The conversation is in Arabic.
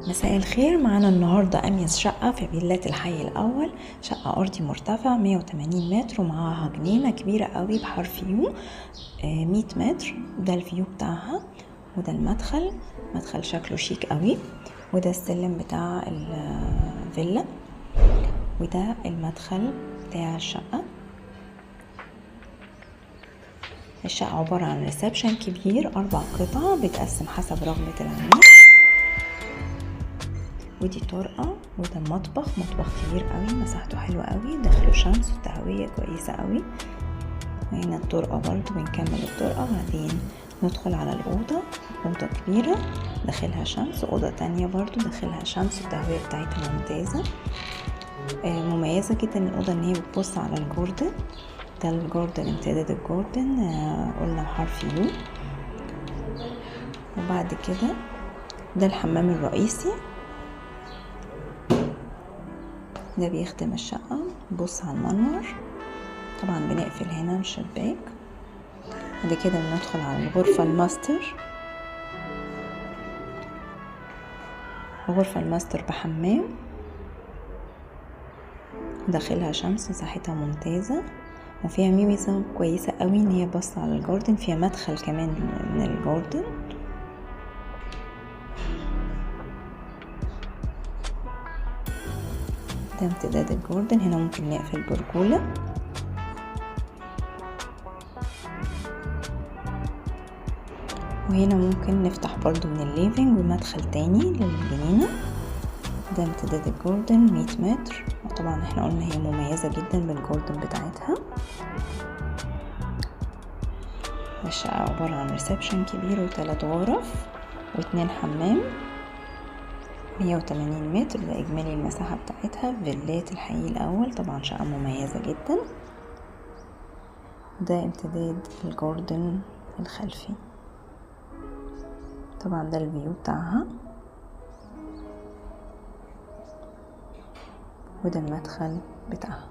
مساء الخير. معانا النهاردة أميز شقة في فيلات الحي الأول. شقة أرضي مرتفع 180 متر ومعاها جنينة كبيرة قوي بحرف يو 100 متر. ده الفيو بتاعها، وده المدخل. مدخل شكله شيك قوي، وده السلم بتاع الفيلا، وده المدخل بتاع الشقة. الشقة عبارة عن ريسبشن كبير 4 قطع بتقسم حسب رغبة العميل. ودي طرقة، وده مطبخ كبير قوي مساحته حلوة قوي، داخله شمس وتهوية كويسة قوي. وهنا الطرقة برضو بنكمل الطرقة، وبعدين ندخل على الأوضة. أوضة كبيرة داخلها شمس، وأوضة تانية برضو داخلها شمس والتهوية بتاعتها ممتازة. مميزة جدا الأوضة ان هي بتبص على الجوردن. ده الجوردن، امتداد الجوردن قلنا حرف يو. وبعد كده ده الحمام الرئيسي، ده بيخدم الشقة. بص على المنور. طبعا بنقفل هنا الشباك. بعد كده بندخل على الغرفة الماستر. غرفة الماستر بحمام، داخلها شمس، مساحتها ممتازة، وفيها ميزة كويسة قوي ان هي باصة على الجاردن. فيها مدخل كمان من الجاردن. ده امتداد الجاردن. هنا ممكن نقفل برجولة. وهنا ممكن نفتح برضو من الليفينج ومدخل تاني للجنينة. ده امتداد الجاردن 100 متر. طبعا احنا قلنا هي مميزة جدا بالجاردن بتاعتها. الشقة عبارة عن ريسبشن كبير و3 غرف و2 حمام. 180 متر، ده اجمالي المساحة بتاعتها في فيلات الحي الاول. طبعا شقة مميزة جدا. ده امتداد الجاردن الخلفي. طبعا ده الفيو بتاعها، وده المدخل بتاعها.